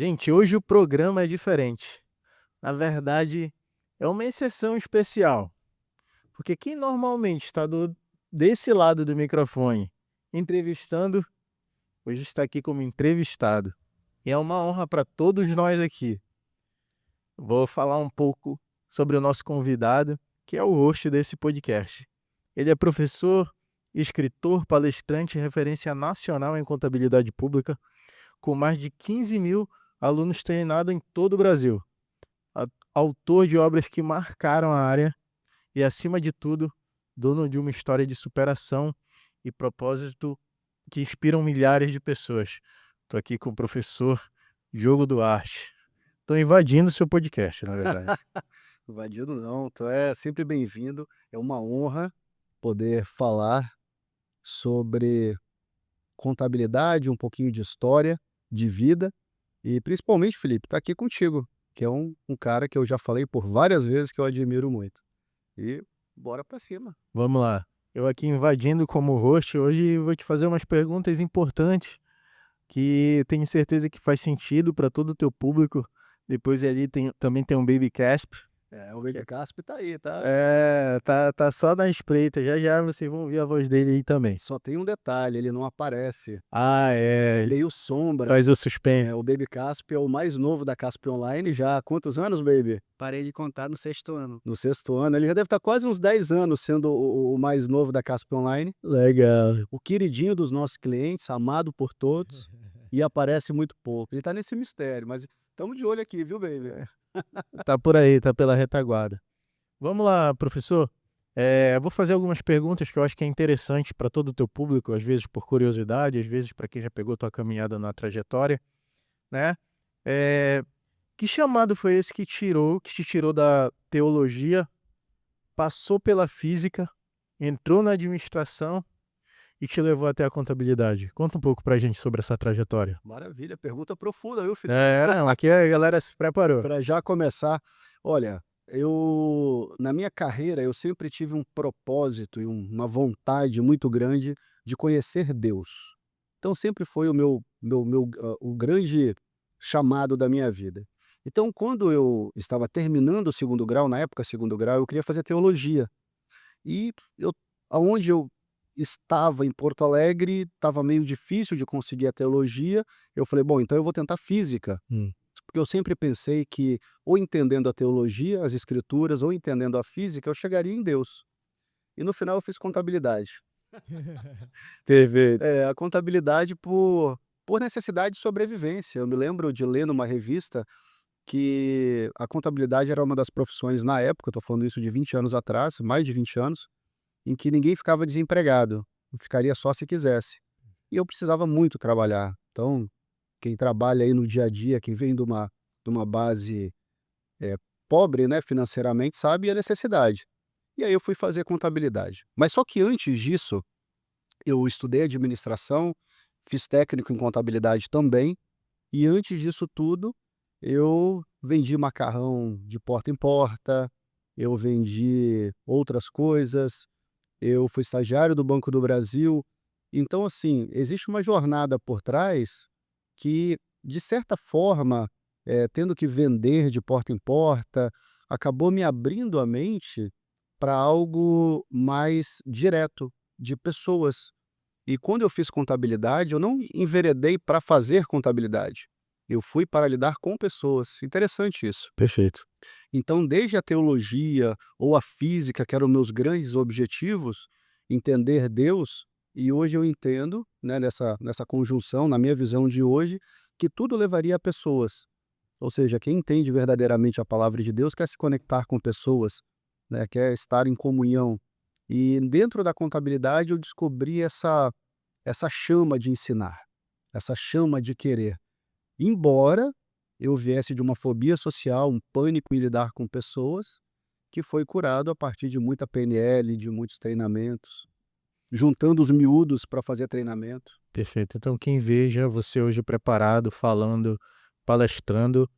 Gente, hoje o programa é diferente. Na verdade, é uma exceção especial, porque quem normalmente está desse lado do microfone entrevistando, hoje está aqui como entrevistado. E é uma honra para todos nós aqui. Vou falar um pouco sobre o nosso convidado, que é o host desse podcast. Ele é professor, escritor, palestrante e referência nacional em contabilidade pública, com mais de 15 mil alunos treinados em todo o Brasil. Autor de obras que marcaram a área e, acima de tudo, dono de uma história de superação e propósito que inspiram milhares de pessoas. Estou aqui com o professor Diogo Duarte. Estou invadindo o seu podcast, na verdade. Invadido não, tu é sempre bem-vindo. É uma honra poder falar sobre contabilidade, um pouquinho de história, de vida e principalmente, Felipe, tá aqui contigo, que é um cara que eu já falei por várias vezes que eu admiro muito. E bora pra cima. Vamos lá. Eu aqui invadindo como host, hoje vou te fazer umas perguntas importantes que tenho certeza que faz sentido para todo o teu público. Depois ali também tem um Baby Casp. O Baby Casp tá aí, tá? Tá só na espreita. Já já vocês vão ouvir a voz dele aí também. Só tem um detalhe, ele não aparece. Ah, É é. meio sombra. Faz o suspense. O Baby Casp é o mais novo da Casp Online já há quantos anos, Baby? Parei de contar no 6º ano. No 6º ano. Ele já deve estar quase uns 10 anos sendo o mais novo da Casp Online. Legal. O queridinho dos nossos clientes, amado por todos, e aparece muito pouco. Ele tá nesse mistério, mas estamos de olho aqui, viu, baby? Tá por aí, tá pela retaguarda. Vamos lá, professor. Vou fazer algumas perguntas que eu acho que é interessante para todo o teu público, às vezes por curiosidade, às vezes para quem já pegou tua caminhada na trajetória, né? Que chamado foi esse que te tirou da teologia, passou pela física, entrou na administração e te levou até a contabilidade? Conta um pouco pra gente sobre essa trajetória. Maravilha, pergunta profunda, viu, Felipe? Não, aqui a galera se preparou. Para já começar, olha, na minha carreira, eu sempre tive um propósito e uma vontade muito grande de conhecer Deus. Então sempre foi o grande chamado da minha vida. Então, quando eu estava terminando o segundo grau, na época segundo grau, eu queria fazer teologia. E aonde eu estava em Porto Alegre, estava meio difícil de conseguir a teologia. Eu falei, bom, então eu vou tentar física. Porque eu sempre pensei que, ou entendendo a teologia, as escrituras, ou entendendo a física, eu chegaria em Deus. E no final eu fiz contabilidade. Perfeito. A contabilidade por necessidade de sobrevivência. Eu me lembro de ler numa revista que a contabilidade era uma das profissões na época, eu estou falando isso de 20 anos atrás, mais de 20 anos, em que ninguém ficava desempregado, ficaria só se quisesse. E eu precisava muito trabalhar. Então, quem trabalha aí no dia a dia, quem vem de uma base pobre, né, financeiramente, sabe a necessidade. E aí eu fui fazer contabilidade. Mas só que antes disso, eu estudei administração, fiz técnico em contabilidade também, e antes disso tudo, eu vendi macarrão de porta em porta, eu vendi outras coisas, eu fui estagiário do Banco do Brasil. Então, assim, existe uma jornada por trás que, de certa forma, tendo que vender de porta em porta, acabou me abrindo a mente para algo mais direto, de pessoas. E quando eu fiz contabilidade, eu não enveredei para fazer contabilidade. Eu fui para lidar com pessoas. Interessante isso. Perfeito. Então, desde a teologia ou a física, que eram meus grandes objetivos, entender Deus, e hoje eu entendo, né, nessa conjunção, na minha visão de hoje, que tudo levaria a pessoas. Ou seja, quem entende verdadeiramente a palavra de Deus quer se conectar com pessoas, né, quer estar em comunhão. E dentro da contabilidade eu descobri essa chama de ensinar, essa chama de querer. Embora eu viesse de uma fobia social, um pânico em lidar com pessoas, que foi curado a partir de muita PNL, de muitos treinamentos, juntando os miúdos para fazer treinamento. Perfeito. Então, quem veja você hoje preparado, falando, palestrando,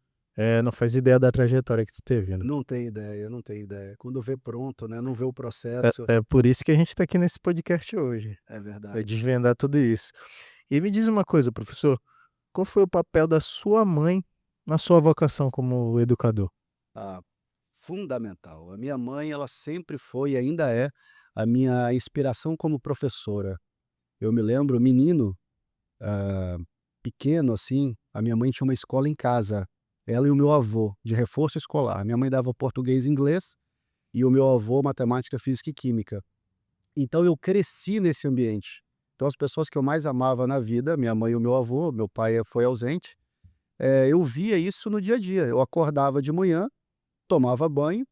não faz ideia da trajetória que tu teve, né? Não tem ideia, não tem ideia. Quando vê pronto, né, não vê o processo. É por isso que a gente está aqui nesse podcast hoje, É vai verdade. desvendar tudo isso. E me diz uma coisa, professor, qual foi o papel da sua mãe na sua vocação como educador? Ah, fundamental. A minha mãe, ela sempre foi e ainda é a minha inspiração como professora. Eu me lembro, menino, ah, pequeno assim, a minha mãe tinha uma escola em casa, ela e o meu avô, de reforço escolar. Minha mãe dava português e inglês e o meu avô matemática, física e química. Então eu cresci nesse ambiente. Então as pessoas que eu mais amava na vida, minha mãe e o meu avô, meu pai foi ausente, eu via isso no dia a dia. Eu acordava de manhã, tomava banho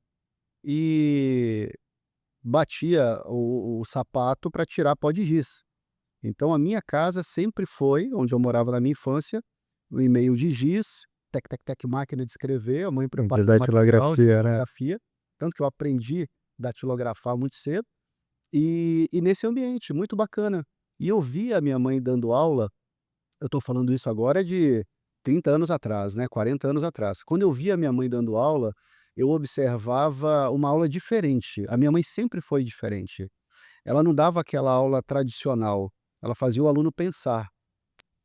e batia o sapato para tirar pó de giz. Então a minha casa sempre foi, onde eu morava na minha infância, um e-mail de giz, tec, tec, tec, máquina de escrever, a mãe preparava De material de datilografia, né? datilografia, tanto que eu aprendi datilografar muito cedo, e nesse ambiente, muito bacana. E eu via a minha mãe dando aula, eu estou falando isso agora de 30 anos atrás, né, 40 anos atrás. Quando eu via a minha mãe dando aula, eu observava uma aula diferente. A minha mãe sempre foi diferente. Ela não dava aquela aula tradicional, ela fazia o aluno pensar.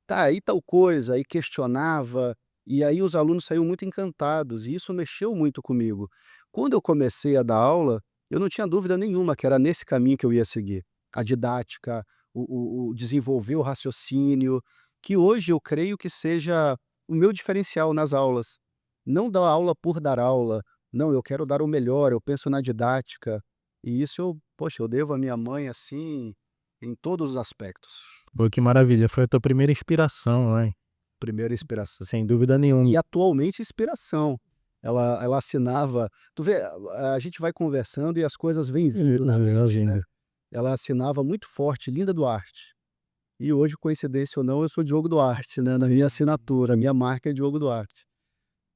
Tá, aí tal coisa, aí questionava, e aí os alunos saíam muito encantados, e isso mexeu muito comigo. Quando eu comecei a dar aula, eu não tinha dúvida nenhuma que era nesse caminho que eu ia seguir. A didática, o desenvolver o raciocínio, que hoje eu creio que seja o meu diferencial nas aulas. Não dar aula por dar aula, não, eu quero dar o melhor, eu penso na didática, e isso poxa, eu devo à minha mãe, assim, em todos os aspectos. Pô, que maravilha, foi a tua primeira inspiração, né? Primeira inspiração. Sem dúvida nenhuma. E atualmente inspiração. Ela assinava, tu vê, a gente vai conversando e as coisas vêm vindo na mente, né. Ela assinava muito forte Linda Duarte. E hoje, coincidência ou não, eu sou Diogo Duarte, né, na minha assinatura, a minha marca é Diogo Duarte.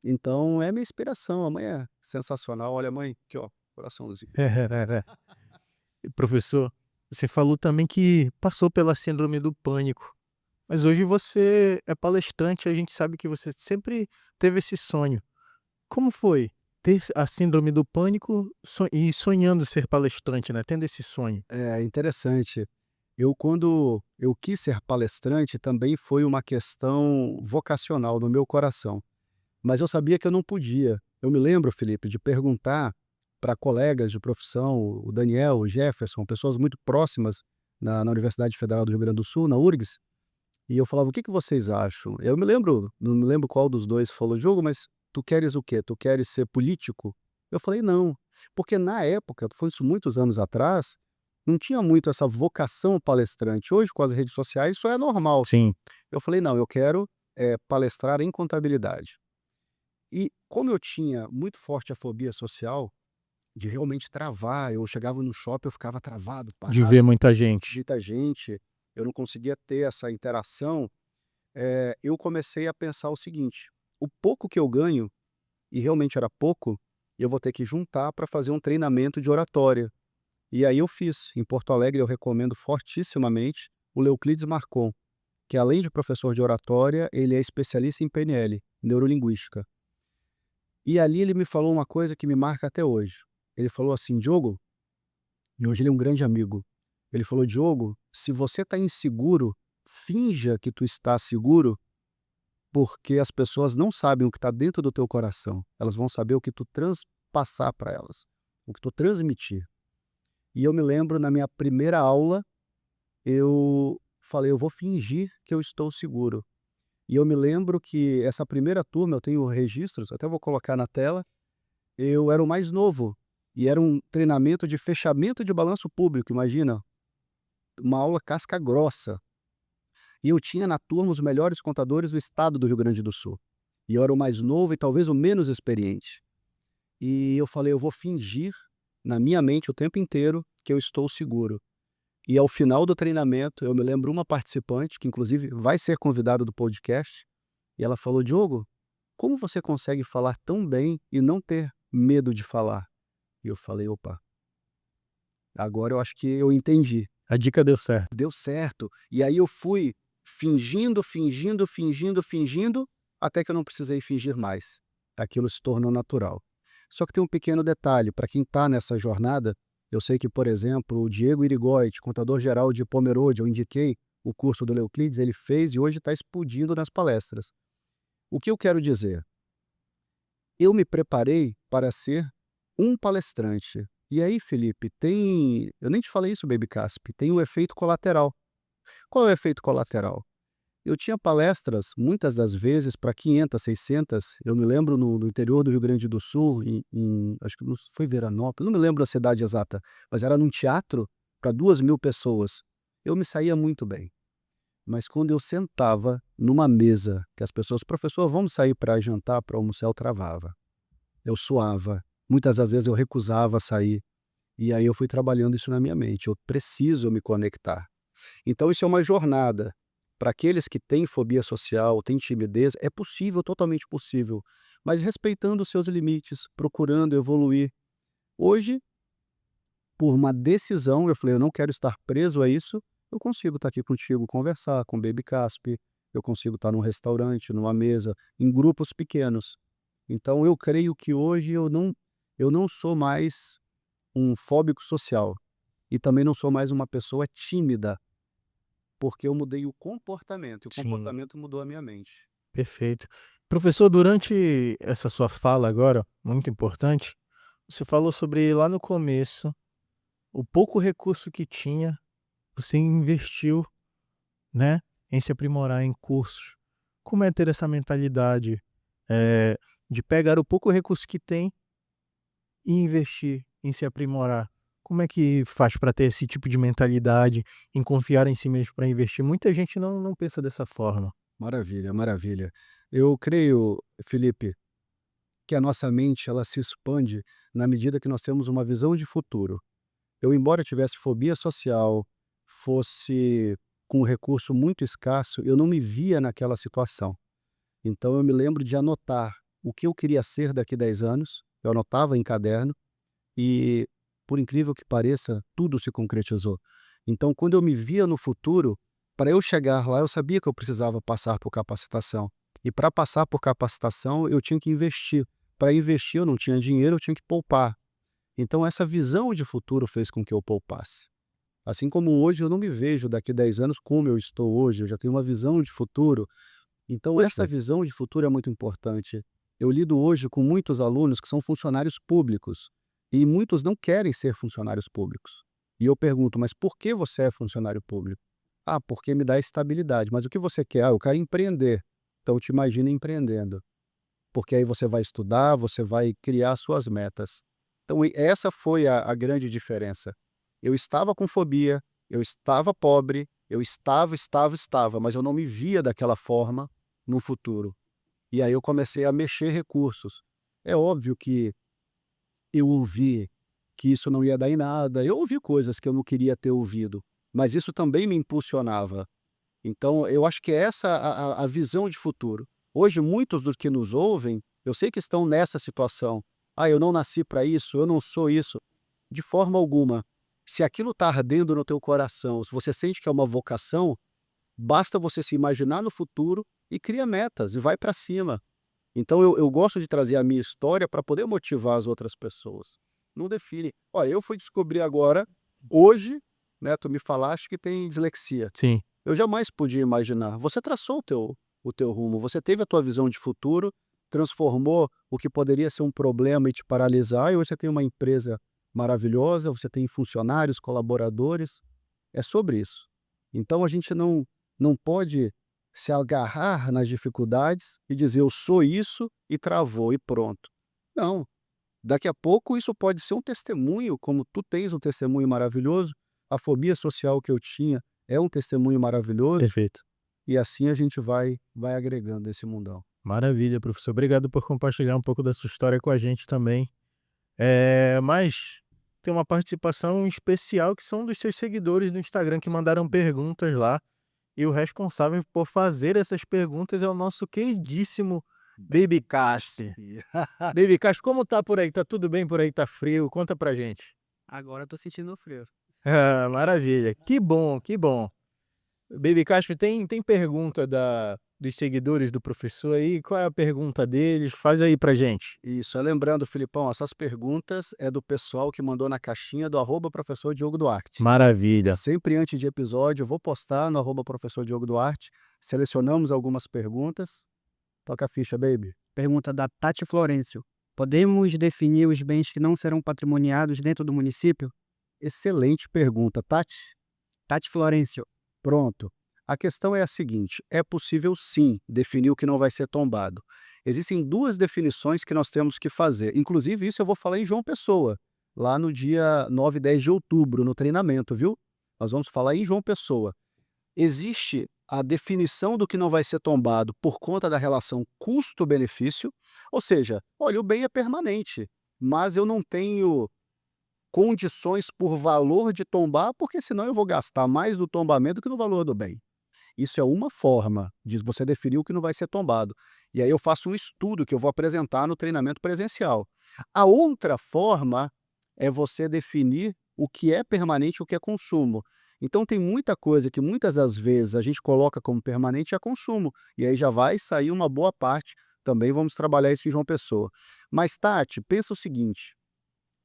Então é minha inspiração, a mãe é sensacional. Olha mãe, aqui ó, coraçãozinho. E professor, você falou também que passou pela síndrome do pânico, mas hoje você é palestrante, a gente sabe que você sempre teve esse sonho. Como foi ter a síndrome do pânico e sonhando ser palestrante, né? Tendo esse sonho? É interessante. Quando eu quis ser palestrante, também foi uma questão vocacional no meu coração. Mas eu sabia que eu não podia. Eu me lembro, Felipe, de perguntar para colegas de profissão, o Daniel, o Jefferson, pessoas muito próximas na Universidade Federal do Rio Grande do Sul, na URGS, e eu falava: "O que que vocês acham?". Eu me lembro, não me lembro qual dos 2 falou: "Diogo, mas tu queres o quê? Tu queres ser político?". Eu falei: "Não", porque na época, foi isso muitos anos atrás, não tinha muito essa vocação palestrante. Hoje, com as redes sociais, isso é normal. Sim. Eu falei: "Não, eu quero, palestrar em contabilidade". E como eu tinha muito forte a fobia social, de realmente travar, eu chegava no shopping, eu ficava travado, De parado, ver muita gente. muita gente, eu não conseguia ter essa interação, eu comecei a pensar o seguinte: o pouco que eu ganho, e realmente era pouco, eu vou ter que juntar para fazer um treinamento de oratória. E aí eu fiz. Em Porto Alegre eu recomendo fortissimamente o Leuclides Marcon, que além de professor de oratória, ele é especialista em PNL, neurolinguística. E ali ele me falou uma coisa que me marca até hoje. Ele falou assim: "Diogo", e hoje ele é um grande amigo. Ele falou: "Diogo, se você está inseguro, finja que tu está seguro, porque as pessoas não sabem o que está dentro do teu coração. Elas vão saber o que tu transpassar para elas, o que tu transmitir". E eu me lembro na minha primeira aula, eu falei: "Eu vou fingir que eu estou seguro". E eu me lembro que essa primeira turma, eu tenho registros, até vou colocar na tela. Eu era o mais novo, e era um treinamento de fechamento de balanço público, imagina, uma aula casca grossa. E eu tinha na turma os melhores contadores do estado do Rio Grande do Sul. E eu era o mais novo e talvez o menos experiente. E eu falei: "Eu vou fingir, na minha mente o tempo inteiro, que eu estou seguro". E ao final do treinamento, eu me lembro uma participante, que inclusive vai ser convidada do podcast, e ela falou: "Diogo, como você consegue falar tão bem e não ter medo de falar?". E eu falei: "Opa, agora eu acho que eu entendi". A dica deu certo. Deu certo. E aí eu fui fingindo, fingindo, fingindo, fingindo, até que eu não precisei fingir mais. Aquilo se tornou natural. Só que tem um pequeno detalhe, para quem está nessa jornada, eu sei que, por exemplo, o Diego Irigoyen, contador-geral de Pomerode, eu indiquei o curso do Leuclides, ele fez e hoje está explodindo nas palestras. O que eu quero dizer? eu me preparei para ser um palestrante. E aí, Felipe, eu nem te falei isso, Baby Casp, tem um efeito colateral. Qual é o efeito colateral? Eu tinha palestras, muitas das vezes, para 500, 600. Eu me lembro no interior do Rio Grande do Sul, acho que foi Veranópolis, não me lembro a cidade exata, mas era num teatro para 2.000 pessoas. Eu me saía muito bem. Mas quando eu sentava numa mesa, que as pessoas, professor, vamos sair para jantar, para almoçar, eu travava. Eu suava. Muitas das vezes eu recusava sair. E aí eu fui trabalhando isso na minha mente. Eu preciso me conectar. Então isso é uma jornada. Para aqueles que têm fobia social, têm timidez, é possível, totalmente possível, mas respeitando os seus limites, procurando evoluir. Hoje, por uma decisão, eu falei, eu não quero estar preso a isso, eu consigo estar aqui contigo, conversar com o Baby Casp, eu consigo estar num restaurante, numa mesa, em grupos pequenos. Então eu creio que hoje eu não sou mais um fóbico social e também não sou mais uma pessoa tímida, porque eu mudei o comportamento, e o Sim, comportamento mudou a minha mente. perfeito. Professor, durante essa sua fala agora, muito importante, você falou sobre lá no começo, o pouco recurso que tinha, você investiu, né, em se aprimorar em cursos. Como é ter essa mentalidade, eh, de pegar o pouco recurso que tem e investir em se aprimorar? Como é que faz para ter esse tipo de mentalidade, em confiar em si mesmo para investir? Muita gente não pensa dessa forma. Maravilha, maravilha. Eu creio, Felipe, que a nossa mente ela se expande na medida que nós temos uma visão de futuro. Eu, embora tivesse fobia social, fosse com um recurso muito escasso, eu não me via naquela situação. Então eu me lembro de anotar o que eu queria ser daqui 10 anos, eu anotava em caderno e, por incrível que pareça, tudo se concretizou. Então quando eu me via no futuro, para eu chegar lá eu sabia que eu precisava passar por capacitação. E para passar por capacitação eu tinha que investir. Para investir eu não tinha dinheiro, eu tinha que poupar. Então essa visão de futuro fez com que eu poupasse. Assim como hoje eu não me vejo daqui 10 anos como eu estou hoje, eu já tenho uma visão de futuro. Então essa Poxa. visão de futuro é muito importante. Eu lido hoje com muitos alunos que são funcionários públicos e muitos não querem ser funcionários públicos. E eu pergunto, mas por que você é funcionário público? Ah, porque me dá estabilidade. Mas o que você quer? Ah, eu quero empreender. Então te imagina empreendendo, porque aí você vai estudar, você vai criar suas metas. Então essa foi a grande diferença. Eu estava com fobia, eu estava pobre, eu estava, mas eu não me via daquela forma no futuro. E aí eu comecei a mexer recursos. É óbvio que eu ouvi que isso não ia dar em nada, eu ouvi coisas que eu não queria ter ouvido, mas isso também me impulsionava. Então, eu acho que é essa a visão de futuro. Hoje, muitos dos que nos ouvem, eu sei que estão nessa situação. Ah, eu não nasci para isso, eu não sou isso. De forma alguma. Se aquilo está ardendo no teu coração, se você sente que é uma vocação, basta você se imaginar no futuro e cria metas e vai para cima. Então, eu gosto de trazer a minha história para poder motivar as outras pessoas. Não define. Olha, eu fui descobrir agora, hoje, né, tu me falaste que tem dislexia. Sim, Eu jamais podia imaginar. Você traçou o teu rumo, você teve a tua visão de futuro, transformou o que poderia ser um problema e te paralisar, e hoje você tem uma empresa maravilhosa, você tem funcionários, colaboradores. É sobre isso. Então a gente não pode se agarrar nas dificuldades e dizer eu sou isso e travou e pronto. Não. Daqui a pouco isso pode ser um testemunho, como tu tens um testemunho maravilhoso, a fobia social que eu tinha é um testemunho maravilhoso, perfeito. e assim a gente vai agregando esse mundão. Maravilha, professor. Obrigado por compartilhar um pouco da sua história com a gente também. Mas tem uma participação especial que são dos seus seguidores do Instagram que mandaram perguntas lá. E o responsável por fazer essas perguntas é o nosso queridíssimo Baby Casp. Baby Casp, como tá por aí? Tá tudo bem por aí? Tá frio? Conta pra gente. Agora eu tô sentindo frio. Ah, maravilha. Que bom, que bom. Baby Casp, tem pergunta dos seguidores do professor aí? Qual é a pergunta deles? Faz aí pra gente. Isso, lembrando, Filipão, essas perguntas é do pessoal que mandou na caixinha do @professor Diogo Duarte. Maravilha. Sempre antes de episódio, eu vou postar no @professor Diogo Duarte, selecionamos algumas perguntas. Toca a ficha, baby. Pergunta da Tati Florencio. Podemos definir os bens que não serão patrimoniados dentro do município? Excelente pergunta, Tati. Tati Florencio. Pronto. A questão é a seguinte: é possível sim definir o que não vai ser tombado. Existem duas definições que nós temos que fazer. Inclusive, isso eu vou falar em João Pessoa, lá no dia 9 e 10 de outubro, no treinamento, viu? Nós vamos falar em João Pessoa. Existe a definição do que não vai ser tombado por conta da relação custo-benefício, ou seja, olha, o bem é permanente, mas eu não tenho condições por valor de tombar, porque senão eu vou gastar mais no tombamento do que no valor do bem. Isso é uma forma de você definir o que não vai ser tombado. E aí eu faço um estudo que eu vou apresentar no treinamento presencial. A outra forma é você definir o que é permanente e o que é consumo. Então tem muita coisa que muitas das vezes a gente coloca como permanente e é consumo. E aí já vai sair uma boa parte. Também vamos trabalhar isso em João Pessoa. Mas, Tati, pensa o seguinte: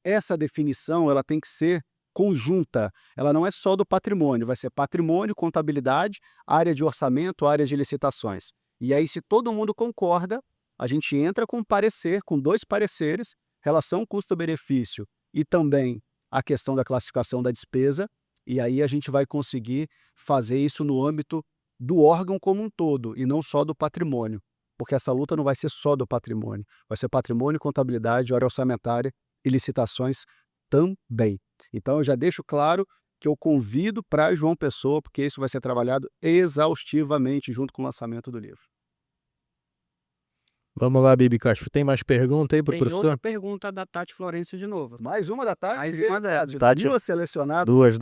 essa definição ela tem que ser conjunta, ela não é só do patrimônio, vai ser patrimônio, contabilidade, área de orçamento, área de licitações. E aí, se todo mundo concorda, a gente entra com um parecer, com 2 pareceres, relação custo-benefício e também a questão da classificação da despesa, e aí a gente vai conseguir fazer isso no âmbito do órgão como um todo, e não só do patrimônio, porque essa luta não vai ser só do patrimônio, vai ser patrimônio, contabilidade, área orçamentária e licitações também. Então eu já deixo claro que eu convido para João Pessoa, porque isso vai ser trabalhado exaustivamente junto com o lançamento do livro. Vamos lá, Bibi Castro. Tem mais pergunta aí pro Tem professor? outra pergunta da Tati Florencio de novo. Mais uma da Tati? Mais uma delas. De Tati. 2 selecionadas. Duas.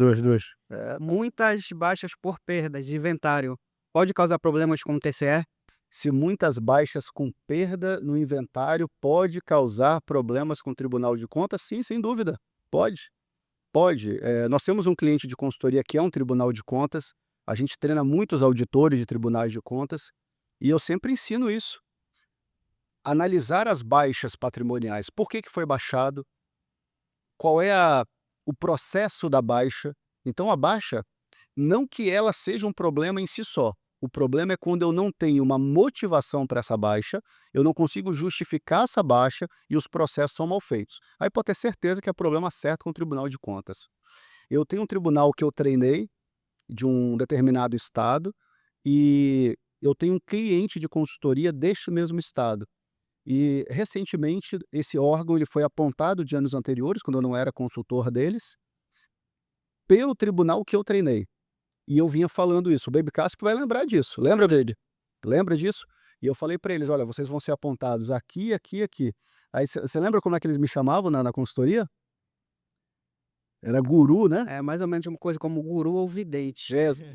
Muitas baixas por perdas de inventário pode causar problemas com o TCE? Se muitas baixas com perda no inventário pode causar problemas com o Tribunal de Contas? Sim, sem dúvida. Pode. Pode. Nós temos um cliente de consultoria que é um Tribunal de Contas. A gente treina muitos auditores de tribunais de contas e eu sempre ensino isso. Analisar as baixas patrimoniais. Por que foi baixado? Qual é o processo da baixa? Então, a baixa, não que ela seja um problema em si só. O problema é quando eu não tenho uma motivação para essa baixa, eu não consigo justificar essa baixa e os processos são mal feitos. Aí pode ter certeza que é problema certo com o Tribunal de Contas. Eu tenho um tribunal que eu treinei de um determinado estado e eu tenho um cliente de consultoria deste mesmo estado. E recentemente esse órgão ele foi apontado de anos anteriores, quando eu não era consultor deles, pelo tribunal que eu treinei. E eu vinha falando isso. O Baby Casp vai lembrar disso. Lembra, Baby? Lembra disso? E eu falei para eles: olha, vocês vão ser apontados aqui, aqui, aqui. Aí você lembra como é que eles me chamavam na consultoria? Era guru, né? É mais ou menos uma coisa como guru ou vidente.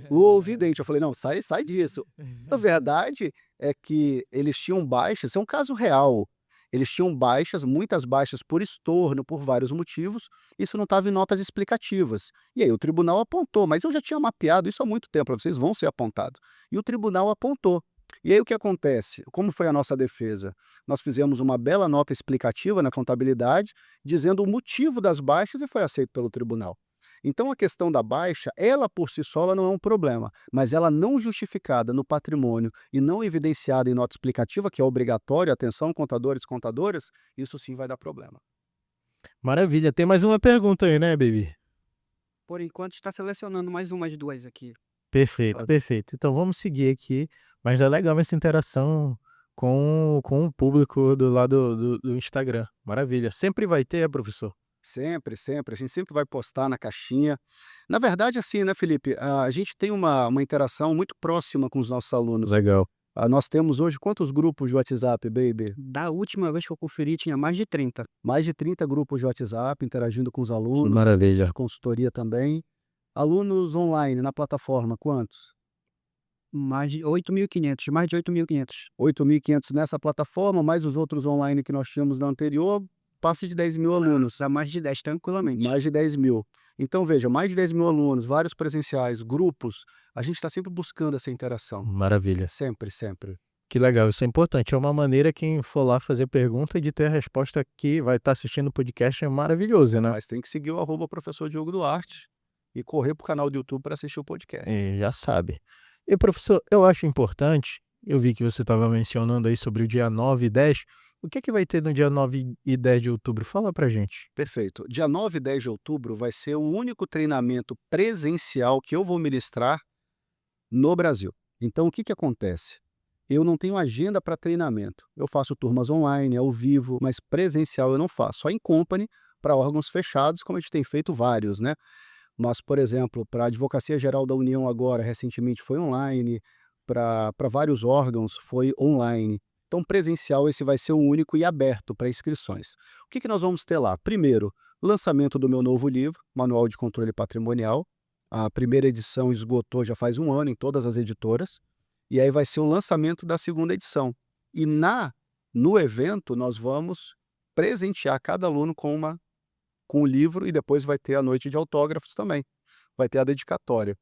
O ouvidente. Eu falei: não, sai disso. A verdade é que eles tinham baixas, isso é um caso real. Eles tinham baixas, muitas baixas por estorno, por vários motivos. Isso não estava em notas explicativas. E aí o tribunal apontou, mas eu já tinha mapeado isso há muito tempo, vocês vão ser apontados. E o tribunal apontou. E aí o que acontece? Como foi a nossa defesa? Nós fizemos uma bela nota explicativa na contabilidade, dizendo o motivo das baixas e foi aceito pelo tribunal. Então a questão da baixa, ela por si só ela não é um problema, mas ela não justificada no patrimônio e não evidenciada em nota explicativa, que é obrigatório, atenção contadores, contadoras, isso sim vai dar problema. Maravilha. Tem mais uma pergunta aí, né, Bibi? Por enquanto está selecionando mais umas 2 aqui. Perfeito, perfeito. Então vamos seguir aqui, mas é legal essa interação com o público do lado do Instagram. Maravilha. Sempre vai ter, professor? Sempre, sempre. A gente sempre vai postar na caixinha. Na verdade, assim, né, Felipe? A gente tem uma interação muito próxima com os nossos alunos. Legal. Nós temos hoje quantos grupos de WhatsApp, Baby? Da última vez que eu conferi, tinha mais de 30. Mais de 30 grupos de WhatsApp interagindo com os Que alunos, maravilha. de consultoria também. Alunos online na plataforma, quantos? Mais de 8.500, mais de 8.500. 8.500 nessa plataforma, mais os outros online que nós tínhamos na anterior, passa de 10.000 alunos. Dá mais de 10 tranquilamente. Mais de 10.000. Então, veja, mais de 10.000 alunos, vários presenciais, grupos, a gente está sempre buscando essa interação. Maravilha. Sempre, sempre. Que legal, isso é importante. É uma maneira, quem for lá fazer pergunta, de ter a resposta que vai estar assistindo o podcast é maravilhoso, né? Mas tem que seguir o @professor Diogo Duarte e correr para o canal do YouTube para assistir o podcast. Já sabe. E, professor, eu acho importante Eu vi que você estava mencionando aí sobre o dia 9 e 10. O que é que vai ter no dia 9 e 10 de outubro? Fala pra gente. Perfeito. Dia 9 e 10 de outubro vai ser o único treinamento presencial que eu vou ministrar no Brasil. Então, o que que acontece? Eu não tenho agenda para treinamento. Eu faço turmas online, ao vivo, mas presencial eu não faço. Só em company, para órgãos fechados, como a gente tem feito vários, né? Mas, por exemplo, para a Advocacia Geral da União agora, recentemente foi online, para vários órgãos foi online. Então, presencial esse vai ser o único e aberto para inscrições. O que que nós vamos ter lá? Primeiro, lançamento do meu novo livro, Manual de Controle Patrimonial. A primeira edição esgotou já faz um ano em todas as editoras. E aí vai ser o lançamento da segunda edição. E no evento nós vamos presentear cada aluno com o livro e depois vai ter a noite de autógrafos também. Vai ter a dedicatória.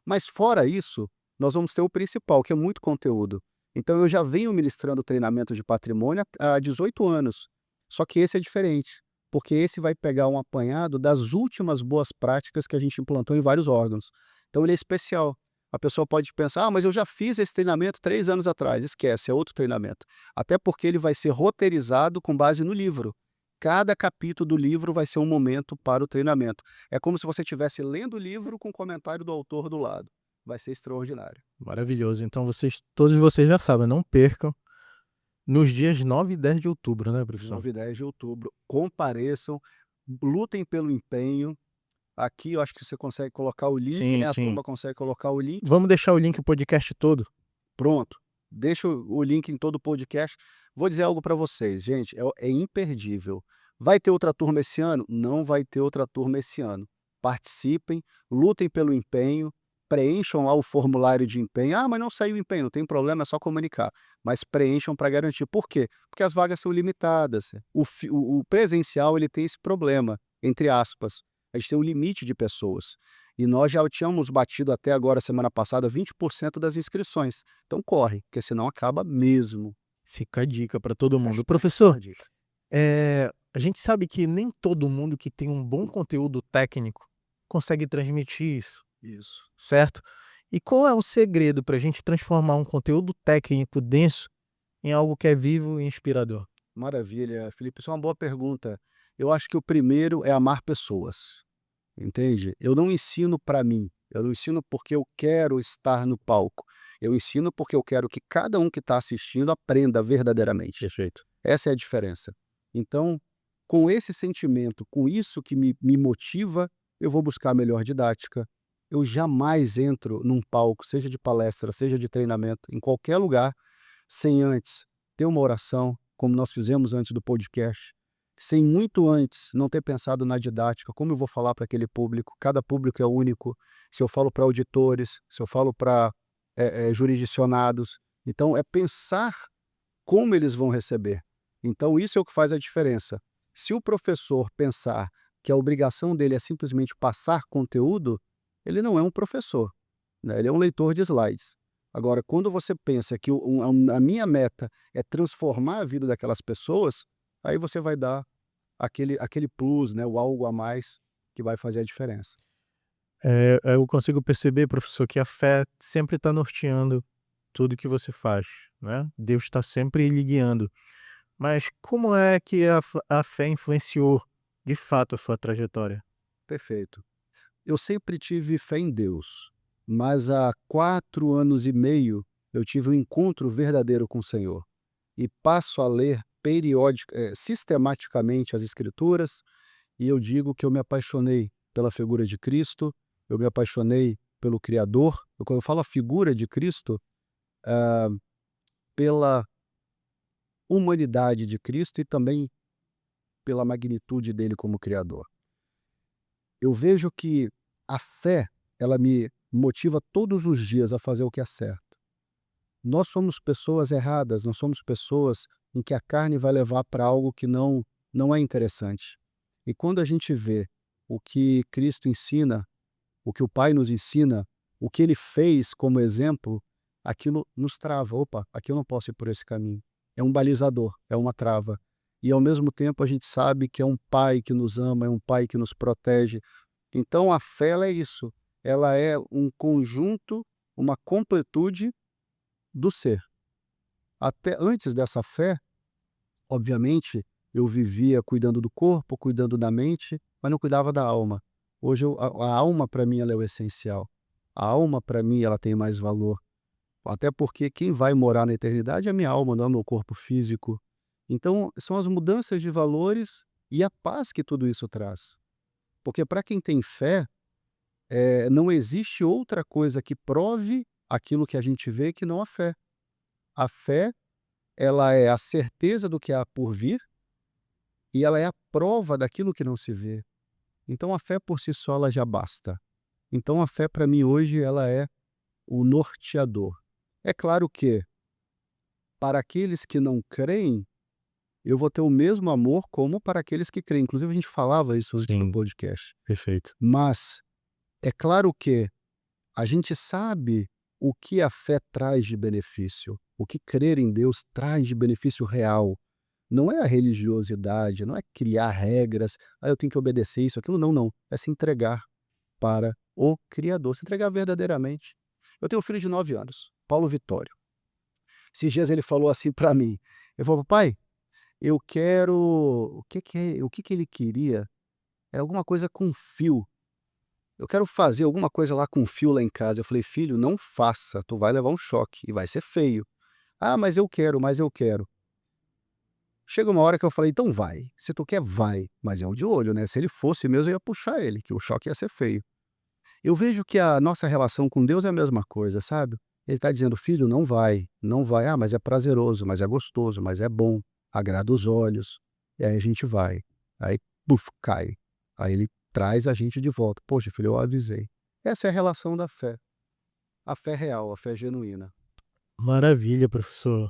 Mas fora isso, nós vamos ter o principal, que é muito conteúdo. Então eu já venho ministrando treinamento de patrimônio há 18 anos. Só que esse é diferente, porque esse vai pegar um apanhado das últimas boas práticas que a gente implantou em vários órgãos. Então ele é especial. A pessoa pode pensar, mas eu já fiz esse treinamento 3 anos atrás. Esquece, é outro treinamento. Até porque ele vai ser roteirizado com base no livro. Cada capítulo do livro vai ser um momento para o treinamento. É como se você estivesse lendo o livro com o comentário do autor do lado. Vai ser extraordinário. Maravilhoso. Então todos vocês já sabem, não percam nos dias 9 e 10 de outubro, né, professor? 9 e 10 de outubro. Compareçam, lutem pelo empenho. Aqui eu acho que você consegue colocar o link, Sim, né? A sim. turma consegue colocar o link. Vamos deixar o link do podcast todo. Pronto. Deixa o link em todo o podcast. Vou dizer algo para vocês, gente, é imperdível. Vai ter outra turma esse ano? Não vai ter outra turma esse ano. Participem, lutem pelo empenho, preencham lá o formulário de empenho. Ah, mas não saiu o empenho, não tem problema, é só comunicar. Mas preencham para garantir. Por quê? Porque as vagas são limitadas. O presencial ele tem esse problema, entre aspas. A gente tem um limite de pessoas. E nós já tínhamos batido até agora, semana passada, 20% das inscrições. Então corre, porque senão acaba mesmo. Fica a dica para todo mundo. Hashtag Professor, fica a dica. a gente sabe que nem todo mundo que tem um bom conteúdo técnico consegue transmitir isso, Isso. certo? E qual é o segredo para a gente transformar um conteúdo técnico denso em algo que é vivo e inspirador? Maravilha, Felipe. Isso é uma boa pergunta. Eu acho que o primeiro é amar pessoas, entende? Eu não ensino para mim, eu não ensino porque eu quero estar no palco. Eu ensino porque eu quero que cada um que está assistindo aprenda verdadeiramente. Perfeito. Essa é a diferença. Então, com esse sentimento, com isso que me motiva, eu vou buscar a melhor didática. Eu jamais entro num palco, seja de palestra, seja de treinamento, em qualquer lugar, sem antes ter uma oração, como nós fizemos antes do podcast, sem muito antes não ter pensado na didática, como eu vou falar para aquele público. Cada público é único. Se eu falo para auditores, se eu falo para jurisdicionados. Então, é pensar como eles vão receber. Então, isso é o que faz a diferença. Se o professor pensar que a obrigação dele é simplesmente passar conteúdo, ele não é um professor, né? Ele é um leitor de slides. Agora, quando você pensa que a minha meta é transformar a vida daquelas pessoas, aí você vai dar aquele plus, né? O algo a mais que vai fazer a diferença. Eu consigo perceber, professor, que a fé sempre está norteando tudo que você faz, né? Deus está sempre lhe guiando. Mas como é que a fé influenciou, de fato, a sua trajetória? Perfeito. Eu sempre tive fé em Deus, mas há 4 anos e meio eu tive um encontro verdadeiro com o Senhor e passo a ler sistematicamente as Escrituras, e eu digo que eu me apaixonei pela figura de Cristo, eu me apaixonei pelo Criador. Quando eu falo a figura de Cristo, pela humanidade de Cristo e também pela magnitude dele como Criador. Eu vejo que a fé, ela me motiva todos os dias a fazer o que é certo. Nós somos pessoas erradas, nós somos pessoas em que a carne vai levar para algo que não é interessante. E quando a gente vê o que Cristo ensina, o que o Pai nos ensina, o que Ele fez como exemplo, aquilo nos trava. Opa, aqui eu não posso ir por esse caminho. É um balizador, é uma trava. E ao mesmo tempo a gente sabe que é um Pai que nos ama, é um Pai que nos protege. Então a fé ela é isso, ela é um conjunto, uma completude do ser. Até antes dessa fé, obviamente, eu vivia cuidando do corpo, cuidando da mente, mas não cuidava da alma. Hoje a alma para mim ela é o essencial. A alma para mim ela tem mais valor. Até porque quem vai morar na eternidade é a minha alma, não é o meu corpo físico. Então, são as mudanças de valores e a paz que tudo isso traz. Porque para quem tem fé, não existe outra coisa que prove aquilo que a gente vê que não a fé. A fé, ela é a certeza do que há por vir e ela é a prova daquilo que não se vê. Então a fé por si só ela já basta. Então a fé para mim hoje ela é o norteador. É claro que para aqueles que não creem, eu vou ter o mesmo amor como para aqueles que creem. Inclusive a gente falava isso antes do Sim, podcast. perfeito. Mas é claro que a gente sabe o que a fé traz de benefício, o que crer em Deus traz de benefício real. Não é a religiosidade, não é criar regras, eu tenho que obedecer isso, aquilo, não, não. É se entregar para o Criador, se entregar verdadeiramente. Eu tenho um filho de 9 anos, Paulo Vitório. Esses dias ele falou assim para mim, ele falou, pai, eu quero, o que que ele queria? É alguma coisa com fio. Eu quero fazer alguma coisa lá com fio lá em casa. Eu falei, filho, não faça, tu vai levar um choque e vai ser feio. Ah, mas eu quero, mas eu quero. Chega uma hora que eu falei, então vai. Se tu quer, vai. Mas é um de olho, né? Se ele fosse mesmo, eu ia puxar ele, que o choque ia ser feio. Eu vejo que a nossa relação com Deus é a mesma coisa, sabe? Ele está dizendo, filho, não vai, não vai. Ah, mas é prazeroso, mas é gostoso, mas é bom, agrada os olhos. E aí a gente vai. Aí, puf, cai. Aí ele traz a gente de volta. Poxa, filho, eu avisei. Essa é a relação da fé. A fé real, a fé genuína. Maravilha, professor.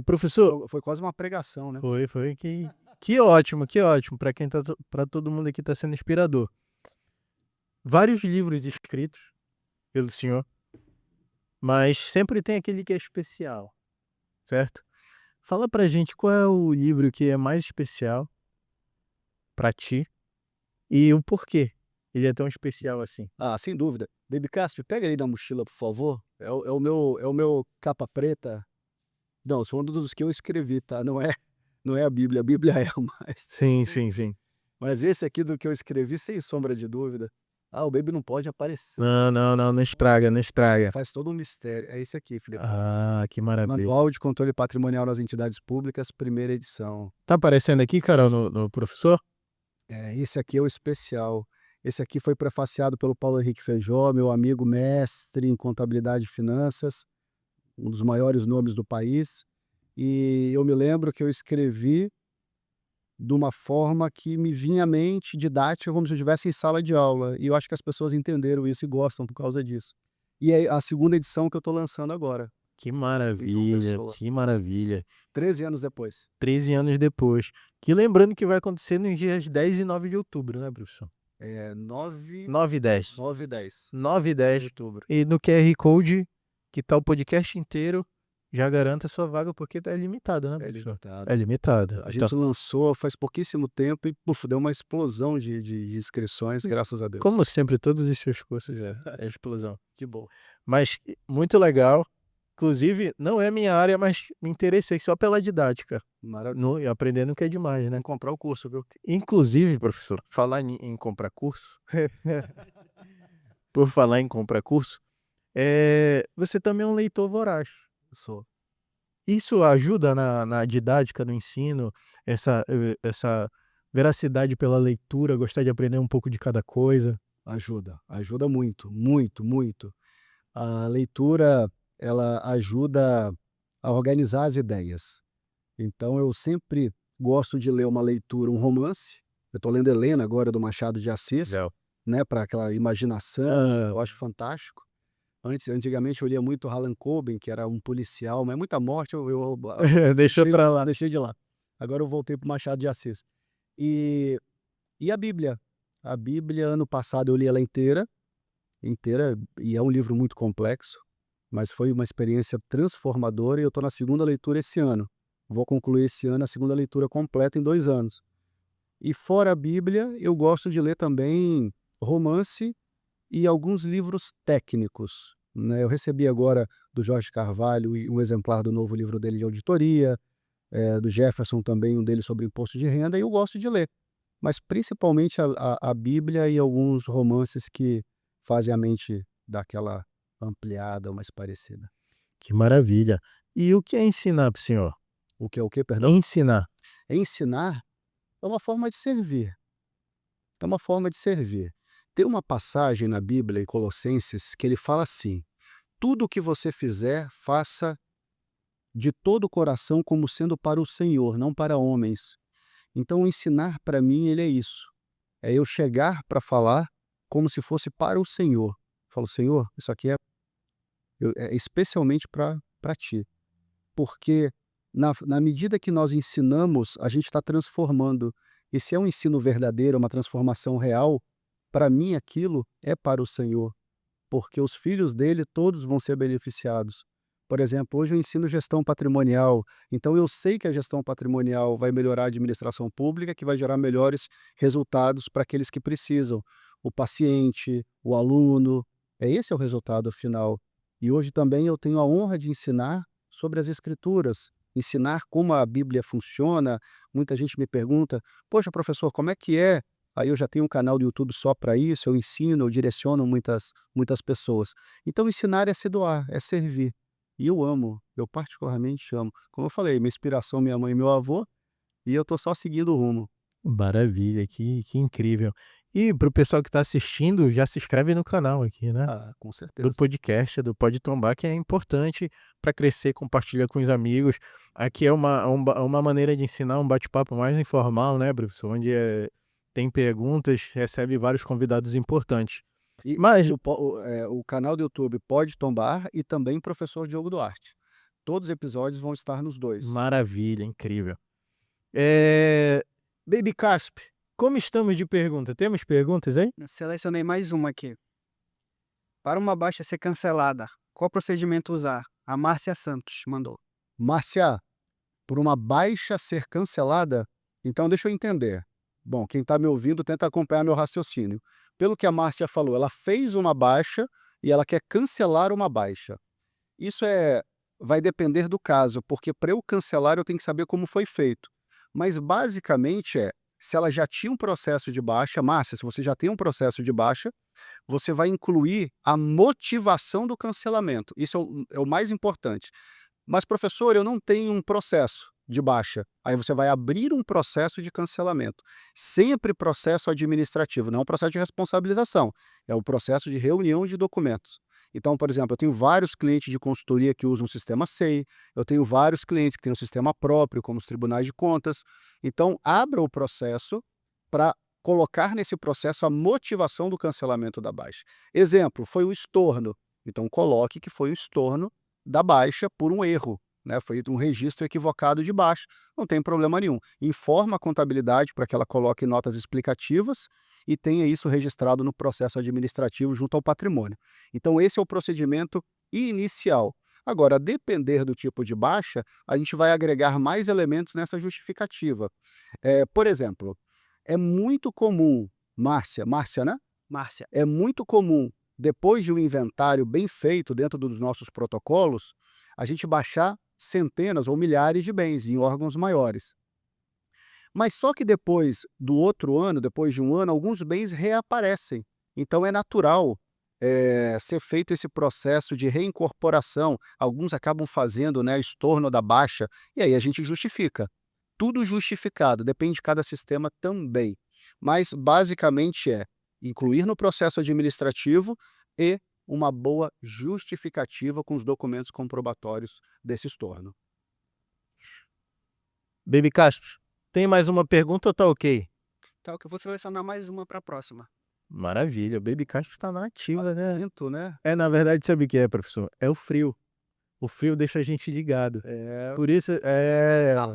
Professor, Foi quase uma pregação, né? foi que ótimo, que ótimo. Para quem para todo mundo aqui está sendo inspirador. Vários livros escritos pelo senhor, mas sempre tem aquele que é especial, certo? Fala pra gente qual é o livro que é mais especial pra ti e o porquê ele é tão especial assim. Ah, sem dúvida. Baby Castro, pega aí na mochila, por favor. É o meu capa preta. Não, são um dos que eu escrevi, tá? Não é a Bíblia é, mas, Sim, sim, sim. mas esse aqui do que eu escrevi, sem sombra de dúvida. Ah, o Baby não pode aparecer. Não, não, não, não estraga, não estraga. Faz todo um mistério. É esse aqui, Felipe. Ah, que maravilha. Manual de Controle Patrimonial nas Entidades Públicas, primeira edição. Tá aparecendo aqui, Carol, no professor? Esse aqui é o especial. Esse aqui foi prefaciado pelo Paulo Henrique Feijó, meu amigo mestre em contabilidade e finanças, um dos maiores nomes do país. E eu me lembro que eu escrevi de uma forma que me vinha à mente, didática, como se eu estivesse em sala de aula. E eu acho que as pessoas entenderam isso e gostam por causa disso. E é a segunda edição que eu estou lançando agora, Que em João maravilha, Pessoa, que maravilha. 13 anos depois. 13 anos depois. Que lembrando que vai acontecer nos dias 10 e 9 de outubro, né, professor? 9, 9 e 10. 9 e 10 9 e de 10. outubro. E no QR Code, que tá o podcast inteiro, já garanta a sua vaga, porque tá limitado, né, É professor? limitado. É limitado. A Então, gente lançou faz pouquíssimo tempo e puf, deu uma explosão de inscrições, graças a Deus. como sempre, todos os seus cursos é explosão. Que bom. Mas muito legal. Inclusive, não é minha área, mas me interessei só pela didática. Maravilha. E aprendendo que é demais, né? Vamos comprar o curso, viu? Inclusive, professor, falar em comprar curso, por falar em comprar curso, você também é um leitor voraz. Sou. Isso ajuda na didática, no ensino, essa veracidade pela leitura, gostar de aprender um pouco de cada coisa. Ajuda muito, muito, muito. A leitura, ela ajuda a organizar as ideias. Então eu sempre gosto de ler uma leitura, um romance. Eu estou lendo Helena agora, do Machado de Assis, Legal. né, para aquela imaginação, eu acho fantástico. Antigamente eu lia muito Harlan Coben, que era um policial, mas muita morte eu Deixou pra lá. deixei de lá. Agora eu voltei para o Machado de Assis. E a Bíblia? A Bíblia, ano passado eu li ela inteira, e é um livro muito complexo, mas foi uma experiência transformadora e eu estou na segunda leitura esse ano. Vou concluir esse ano a segunda leitura completa em 2 anos. E fora a Bíblia, eu gosto de ler também romance e alguns livros técnicos. né? Eu recebi agora do Jorge Carvalho um exemplar do novo livro dele de auditoria, do Jefferson também, um dele sobre imposto de renda, e eu gosto de ler. Mas principalmente a Bíblia e alguns romances que fazem a mente dar aquela ampliada, mais parecida. Que maravilha. E o que é ensinar para o senhor? O que é o quê, perdão? Ensinar. Ensinar é uma forma de servir. É uma forma de servir. Tem uma passagem na Bíblia, em Colossenses, que ele fala assim: tudo o que você fizer, faça de todo o coração como sendo para o Senhor, não para homens. Então, ensinar para mim, ele é isso. É eu chegar para falar como se fosse para o Senhor. Eu falo, Senhor, isso aqui é especialmente para ti. Porque na medida que nós ensinamos, a gente está transformando. E se é um ensino verdadeiro, uma transformação real, para mim aquilo é para o Senhor. Porque os filhos dele todos vão ser beneficiados. Por exemplo, hoje eu ensino gestão patrimonial, então eu sei que a gestão patrimonial vai melhorar a administração pública, que vai gerar melhores resultados para aqueles que precisam, o paciente, o aluno, esse é o resultado final. E hoje também eu tenho a honra de ensinar sobre as escrituras, ensinar como a Bíblia funciona. Muita gente me pergunta, poxa professor, como é que é? Aí eu já tenho um canal do YouTube só para isso, eu ensino, eu direciono muitas pessoas. Então ensinar é se doar, é servir. E eu amo, eu particularmente amo. Como eu falei, minha inspiração, minha mãe e meu avô, e eu tô só seguindo o rumo. Maravilha, que incrível. E para o pessoal que está assistindo, já se inscreve no canal aqui, né? Ah, com Do certeza. podcast, do Pode Tombar, que é importante para crescer, compartilha com os amigos. Aqui é uma maneira de ensinar, um bate-papo mais informal, né, professor? Onde tem perguntas, recebe vários convidados importantes. E Mas, o canal do YouTube Pode Tombar e também Professor Diogo Duarte. Todos os episódios vão estar nos dois. maravilha, incrível. Baby Casp, como estamos de pergunta? Temos perguntas aí? Eu selecionei mais uma aqui. Para uma baixa ser cancelada, qual procedimento usar? A Márcia Santos mandou. Márcia, por uma baixa ser cancelada, então deixa eu entender. Bom, quem está me ouvindo tenta acompanhar meu raciocínio. Pelo que a Márcia falou, ela fez uma baixa e ela quer cancelar uma baixa. Isso vai depender do caso, porque para eu cancelar eu tenho que saber como foi feito. Mas basicamente se ela já tinha um processo de baixa, Márcia, se você já tem um processo de baixa, você vai incluir a motivação do cancelamento. Isso é o mais importante. Mas, professor, eu não tenho um processo de baixa. Aí você vai abrir um processo de cancelamento. Sempre processo administrativo, não é um processo de responsabilização. É o processo de reunião de documentos. Então, por exemplo, eu tenho vários clientes de consultoria que usam o sistema SEI, eu tenho vários clientes que têm um sistema próprio, como os tribunais de contas. Então, abra o processo para colocar nesse processo a motivação do cancelamento da baixa. Exemplo, foi o estorno. Então, coloque que foi o estorno da baixa por um erro, né? Foi um registro equivocado de baixa, não tem problema nenhum. Informa a contabilidade para que ela coloque notas explicativas e tenha isso registrado no processo administrativo junto ao patrimônio. Então esse é o procedimento inicial. Agora, a depender do tipo de baixa, a gente vai agregar mais elementos nessa justificativa. Por exemplo, é muito comum, Márcia, né? Márcia. É muito comum, depois de um inventário bem feito dentro dos nossos protocolos, a gente baixar centenas ou milhares de bens em órgãos maiores. Mas só que depois do outro ano, depois de um ano, alguns bens reaparecem. Então é natural ser feito esse processo de reincorporação. Alguns acabam fazendo, né, estorno da baixa, e aí a gente justifica. Tudo justificado, depende de cada sistema também. Mas basicamente incluir no processo administrativo e uma boa justificativa com os documentos comprobatórios desse estorno. Baby Casp, tem mais uma pergunta ou tá ok? Tá, que eu vou selecionar mais uma para a próxima. Maravilha, o Baby Casp está na ativa, né? Atento, né? Na verdade, sabe o que é, professor? É o frio. O frio deixa a gente ligado. Por isso,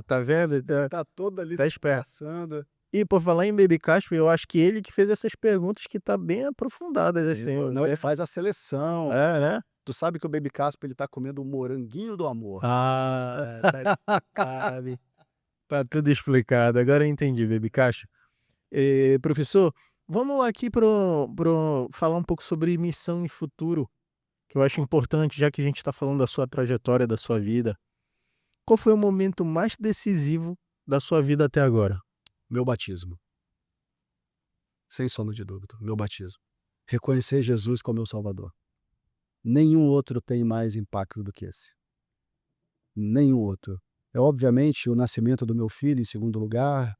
tá vendo? Tá todo ali Tá esperto. passando. E por falar em Baby Casp, eu acho que ele que fez essas perguntas que tá bem aprofundadas, assim. Não, ele faz a seleção. Né? Tu sabe que o Baby Casper ele tá comendo um moranguinho do amor. Cabe. Tá tudo explicado. Agora eu entendi, Baby Casp. Professor, vamos aqui falar um pouco sobre missão e futuro. que eu acho importante, já que a gente está falando da sua trajetória, da sua vida. Qual foi o momento mais decisivo da sua vida até agora? Meu batismo. Sem sombra de dúvida, meu batismo. Reconhecer Jesus como meu Salvador. Nenhum outro tem mais impacto do que esse. Nenhum outro. É obviamente o nascimento do meu filho em segundo lugar,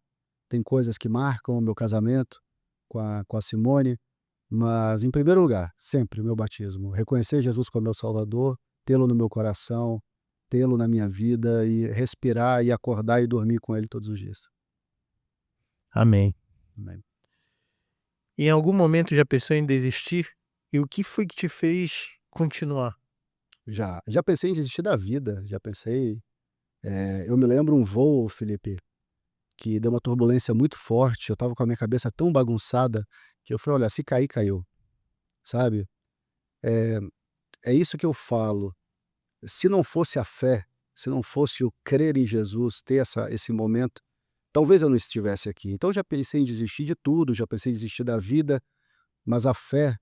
tem coisas que marcam o meu casamento com a Simone, mas em primeiro lugar, sempre o meu batismo. Reconhecer Jesus como meu Salvador, tê-lo no meu coração, tê-lo na minha vida e respirar e acordar e dormir com ele todos os dias. Amém. Amém. Em algum momento já pensou em desistir? E o que foi que te fez continuar? Já pensei em desistir da vida, já pensei. Eu me lembro um voo, Felipe, que deu uma turbulência muito forte. Eu estava com a minha cabeça tão bagunçada que eu falei: olha, se cair, caiu, sabe? É, é isso que eu falo. Se não fosse a fé, se não fosse o crer em Jesus, ter esse momento, talvez eu não estivesse aqui. Então já pensei em desistir de tudo, já pensei em desistir da vida, mas a fé,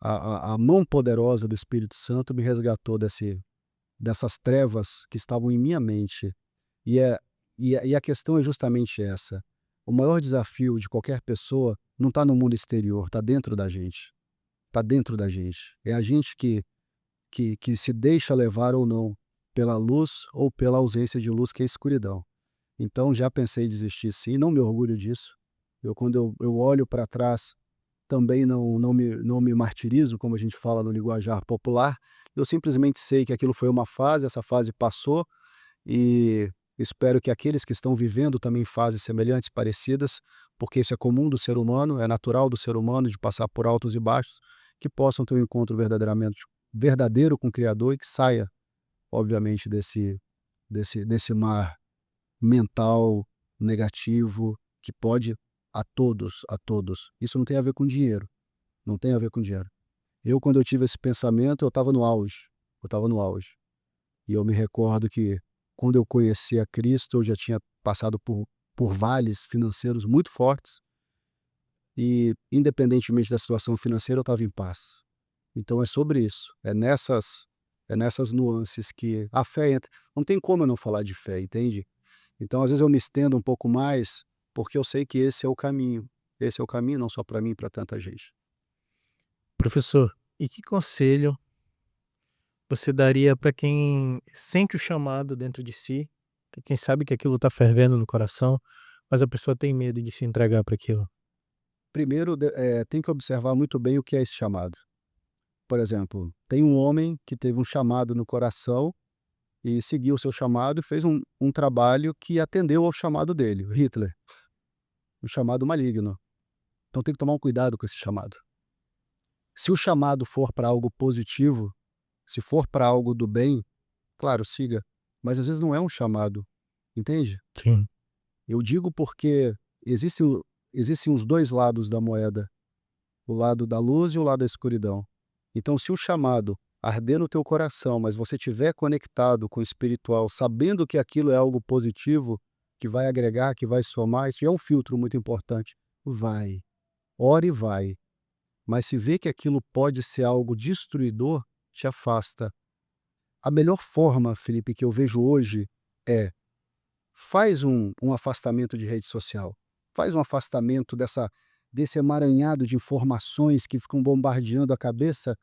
a mão poderosa do Espírito Santo me resgatou dessas trevas que estavam em minha mente. E, é, e a questão é justamente essa. O maior desafio de qualquer pessoa não está no mundo exterior, está dentro da gente. Está dentro da gente. É a gente que se deixa levar ou não pela luz ou pela ausência de luz, que é a escuridão. Então já pensei em desistir sim, não me orgulho disso. Quando eu olho para trás, também não me martirizo, como a gente fala no linguajar popular. Eu simplesmente sei que aquilo foi uma fase, essa fase passou, e espero que aqueles que estão vivendo também fases semelhantes, parecidas, porque isso é comum do ser humano, é natural do ser humano de passar por altos e baixos, que possam ter um encontro verdadeiro com o Criador e que saia, obviamente, desse mar mental negativo que pode a todos. Isso não tem a ver com dinheiro, não tem a ver com dinheiro. Quando eu tive esse pensamento, eu estava no auge, eu estava no auge. E eu me recordo que quando eu conheci a Cristo, eu já tinha passado por vales financeiros muito fortes e, independentemente da situação financeira, eu estava em paz. Então é sobre isso, é nessas nuances que a fé entra. Não tem como eu não falar de fé, entende? Então, às vezes eu me estendo um pouco mais, porque eu sei que esse é o caminho. Esse é o caminho não só para mim, para tanta gente. Professor, e que conselho você daria para quem sente o chamado dentro de si, pra quem sabe que aquilo está fervendo no coração, mas a pessoa tem medo de se entregar para aquilo? Primeiro, tem que observar muito bem o que é esse chamado. Por exemplo, tem um homem que teve um chamado no coração e seguiu o seu chamado e fez um trabalho que atendeu ao chamado dele, Hitler, um chamado maligno. Então tem que tomar um cuidado com esse chamado. Se o chamado for para algo positivo, se for para algo do bem, claro, siga, mas às vezes não é um chamado, entende? Sim. Eu digo porque existem, existem os dois lados da moeda, o lado da luz e o lado da escuridão. Então, se o chamado arder no teu coração, mas você estiver conectado com o espiritual, sabendo que aquilo é algo positivo, que vai agregar, que vai somar, isso é um filtro muito importante. Vai, ore e vai. Mas se vê que aquilo pode ser algo destruidor, te afasta. A melhor forma, Felipe, que eu vejo hoje é: faz um afastamento de rede social. Faz um afastamento desse emaranhado de informações que ficam bombardeando a cabeça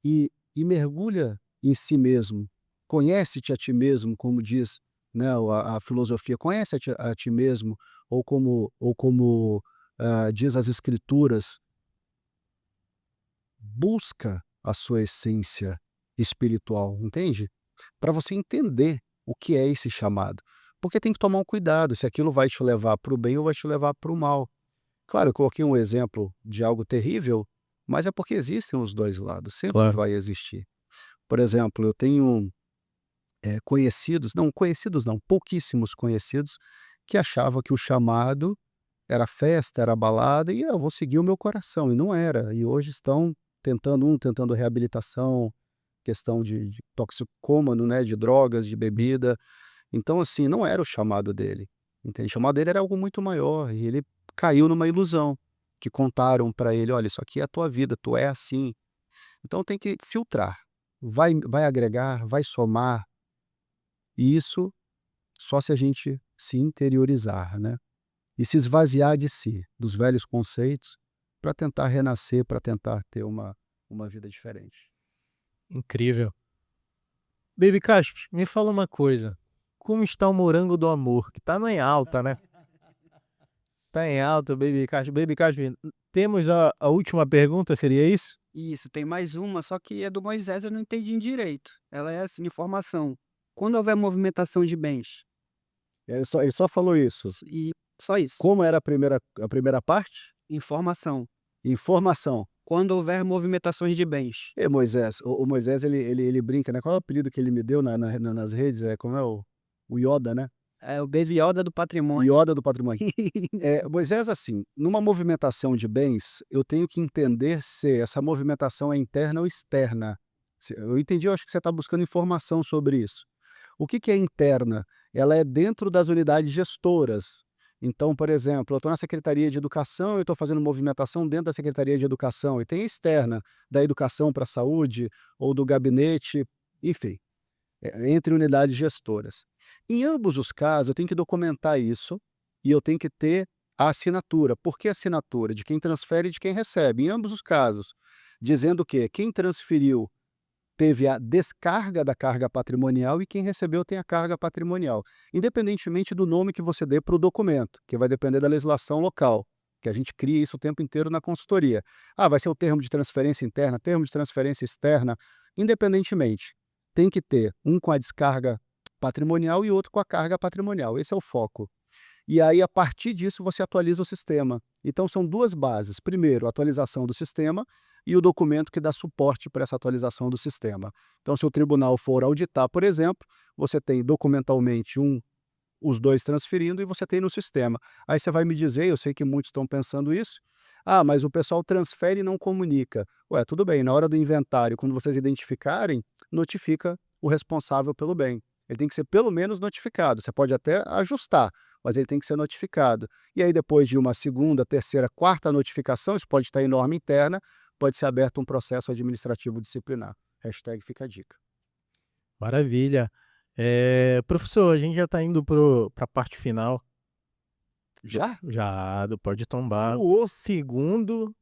e mergulha em si mesmo. Conhece-te a ti mesmo, como diz, né, a filosofia. Conhece a ti mesmo, ou como diz as escrituras. Busca a sua essência espiritual, entende? Para você entender o que é esse chamado. Porque tem que tomar um cuidado se aquilo vai te levar para o bem ou vai te levar para o mal. Claro, eu coloquei um exemplo de algo terrível, mas é porque existem os dois lados, sempre Claro. vai existir. Por exemplo, eu tenho conhecidos não, pouquíssimos conhecidos, que achavam que o chamado era festa, era balada, e eu vou seguir o meu coração, e não era. E hoje estão tentando reabilitação, questão de toxicômano, né, de drogas, de bebida. Então, assim, não era o chamado dele, entende? O chamado dele era algo muito maior, e ele caiu numa ilusão, que contaram para ele: olha, isso aqui é a tua vida, tu é assim. Então tem que filtrar. vai agregar, vai somar, e isso só se a gente se interiorizar, né? E se esvaziar de si, dos velhos conceitos, para tentar renascer, para tentar ter uma vida diferente. Incrível. Baby Caspos, me fala uma coisa. Como está o morango do amor? Que tá em alta, né? Tá em alta, Baby Caspos. Baby Caspos, temos a última pergunta, seria isso? Isso, tem mais uma, só que a do Moisés eu não entendi direito. Ela é assim, informação. Quando houver movimentação de bens, Ele só falou isso. e só isso, Como era a primeira parte? informação. Informação. Quando houver movimentações de bens. E Moisés, o Moisés ele brinca, né? Qual é o apelido que ele me deu nas redes? Como é o Yoda, né? É o Bezioda do patrimônio. Yoda do patrimônio. Moisés, assim, numa movimentação de bens, eu tenho que entender se essa movimentação é interna ou externa. Eu entendi, eu acho que você está buscando informação sobre isso. O que é interna? Ela é dentro das unidades gestoras. Então, por exemplo, eu estou na Secretaria de Educação e estou fazendo movimentação dentro da Secretaria de Educação. E tem a externa, da educação para a saúde, ou do gabinete, enfim, entre unidades gestoras. Em ambos os casos, eu tenho que documentar isso e eu tenho que ter a assinatura. Por que assinatura? De quem transfere e de quem recebe. Em ambos os casos, dizendo que quem transferiu teve a descarga da carga patrimonial e quem recebeu tem a carga patrimonial, independentemente do nome que você dê para o documento, que vai depender da legislação local, que a gente cria isso o tempo inteiro na consultoria. Vai ser o termo de transferência interna, termo de transferência externa, independentemente. Tem que ter um com a descarga patrimonial e outro com a carga patrimonial. Esse é o foco. E aí, a partir disso, você atualiza o sistema. Então, são duas bases. Primeiro, a atualização do sistema e o documento que dá suporte para essa atualização do sistema. Então, se o tribunal for auditar, por exemplo, você tem documentalmente os dois transferindo e você tem no sistema. Aí você vai me dizer, eu sei que muitos estão pensando isso, mas o pessoal transfere e não comunica. Tudo bem, na hora do inventário, quando vocês identificarem, notifica o responsável pelo bem. Ele tem que ser pelo menos notificado. Você pode até ajustar, mas ele tem que ser notificado. E aí, depois de uma segunda, terceira, quarta notificação, isso pode estar em norma interna, pode ser aberto um processo administrativo disciplinar. Hashtag fica a dica. Maravilha. Professor, a gente já está indo para a parte final. Já? Já, do Pode Tombar. Voou. Segundo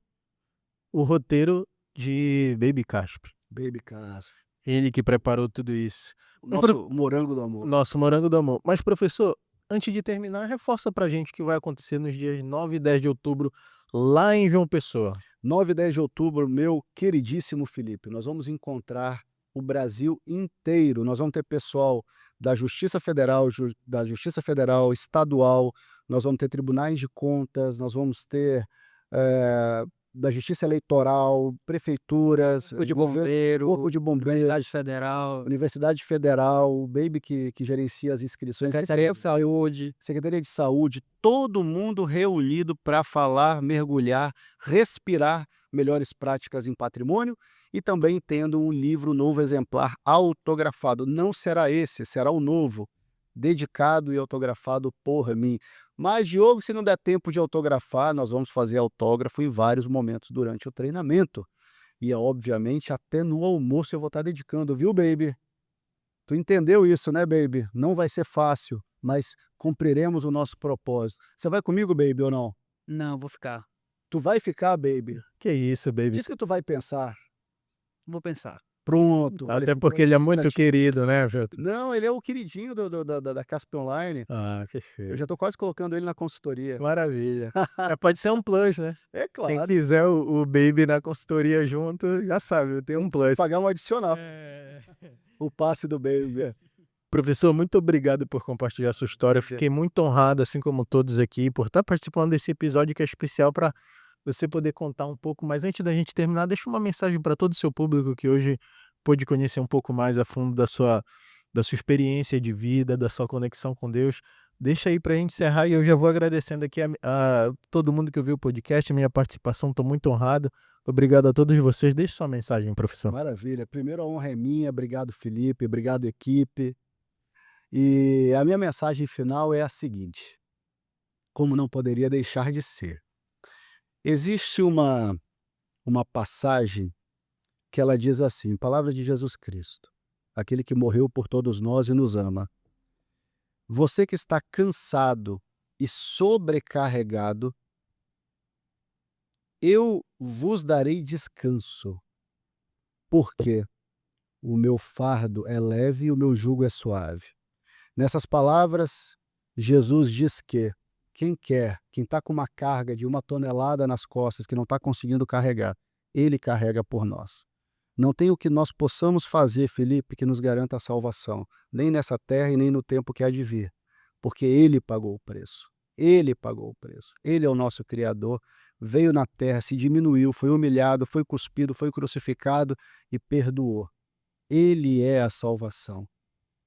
o roteiro de Baby Caspos. Baby Caspos. Ele que preparou tudo isso. Nosso morango do amor. Nosso morango do amor. Mas, professor, antes de terminar, reforça pra gente o que vai acontecer nos dias 9 e 10 de outubro, lá em João Pessoa. 9 e 10 de outubro, meu queridíssimo Felipe, nós vamos encontrar o Brasil inteiro. Nós vamos ter pessoal da Justiça Federal, da Justiça Federal Estadual, nós vamos ter tribunais de contas, nós vamos ter da Justiça Eleitoral, prefeituras, Corpo de Bombeiro, Corpo de Bombeiro, Universidade Federal, o Baby que gerencia as inscrições, Secretaria de Saúde, Secretaria de Saúde, todo mundo reunido para falar, mergulhar, respirar melhores práticas em patrimônio e também tendo um livro novo exemplar autografado. Não será esse, será o novo, dedicado e autografado por mim. Mas, Diogo, se não der tempo de autografar, nós vamos fazer autógrafo em vários momentos durante o treinamento. E, obviamente, até no almoço eu vou estar dedicando, viu, baby? Tu entendeu isso, né, baby? Não vai ser fácil, mas cumpriremos o nosso propósito. Você vai comigo, baby, ou não? Não, vou ficar. Tu vai ficar, baby? Que isso, baby. Diz que tu vai pensar. Vou pensar. Pronto. Até porque ele é muito querido, né, Jota? Não, ele é o queridinho da Casp Online. Que feio. Eu já tô quase colocando ele na consultoria. Maravilha. Pode ser um plus, né? É claro. Quem quiser o Baby na consultoria junto, já sabe, tem um plus. Pagar um adicional. O passe do Baby. Professor, muito obrigado por compartilhar sua história. Fiquei muito honrado, assim como todos aqui, por estar participando desse episódio que é especial para você poder contar um pouco. Mas antes da gente terminar, deixa uma mensagem para todo o seu público que hoje pôde conhecer um pouco mais a fundo da sua experiência de vida, da sua conexão com Deus. Deixa aí para a gente encerrar e eu já vou agradecendo aqui a todo mundo que ouviu o podcast, a minha participação, estou muito honrado. Obrigado a todos vocês. Deixe sua mensagem, professor. Maravilha. Primeiro a honra é minha. Obrigado, Felipe. Obrigado, equipe. E a minha mensagem final é a seguinte, como não poderia deixar de ser. Existe uma passagem que ela diz assim, palavra de Jesus Cristo, aquele que morreu por todos nós e nos ama. Você que está cansado e sobrecarregado, eu vos darei descanso, porque o meu fardo é leve e o meu jugo é suave. Nessas palavras, Jesus diz que quem está com uma carga de 1 tonelada nas costas, que não está conseguindo carregar, ele carrega por nós. Não tem o que nós possamos fazer, Felipe, que nos garanta a salvação, nem nessa terra e nem no tempo que há de vir, porque ele pagou o preço. Ele pagou o preço. Ele é o nosso Criador, veio na terra, se diminuiu, foi humilhado, foi cuspido, foi crucificado e perdoou. Ele é a salvação.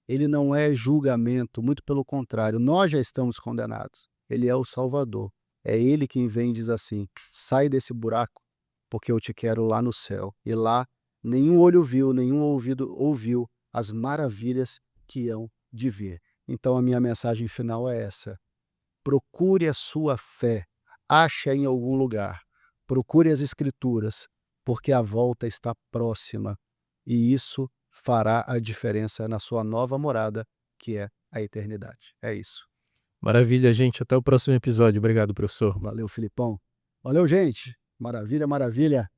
Ele não é julgamento, muito pelo contrário, nós já estamos condenados. Ele é o Salvador. É ele quem vem e diz assim, sai desse buraco, porque eu te quero lá no céu. E lá nenhum olho viu, nenhum ouvido ouviu as maravilhas que hão de vir. Então a minha mensagem final é essa. Procure a sua fé, ache-a em algum lugar. Procure as Escrituras, porque a volta está próxima. E isso fará a diferença na sua nova morada, que é a eternidade. É isso. Maravilha, gente. Até o próximo episódio. Obrigado, professor. Valeu, Filipão. Valeu, gente. Maravilha, maravilha.